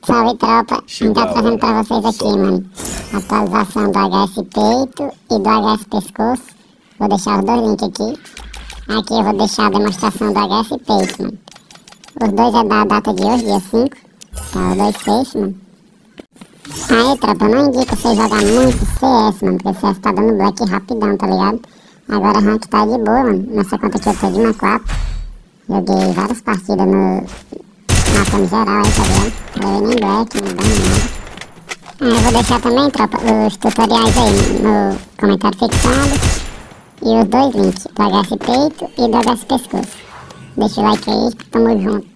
Salve, tropa. A gente tá trazendo pra vocês aqui, mano, a atualização do HS Peito e do HS Pescoço. Vou deixar os dois links aqui. Aqui eu vou deixar a demonstração do HS Peito, mano. Os dois é da data de hoje, dia 5. Tá, os dois fechos, mano. Aí, tropa, eu não indico você jogar muito CS, mano, porque CS tá dando black rapidão, tá ligado? Agora a rank tá de boa, mano. Nessa conta aqui eu tô de uma 4. Joguei várias partidas no... matando geral aí, tá vendo? Levei nem black, nem dano, nada. Eu vou deixar também, tropa, os tutoriais aí no comentário fixado. E os dois links, do HS Peito e do HS Pescoço. Deixa o like aí, tamo junto.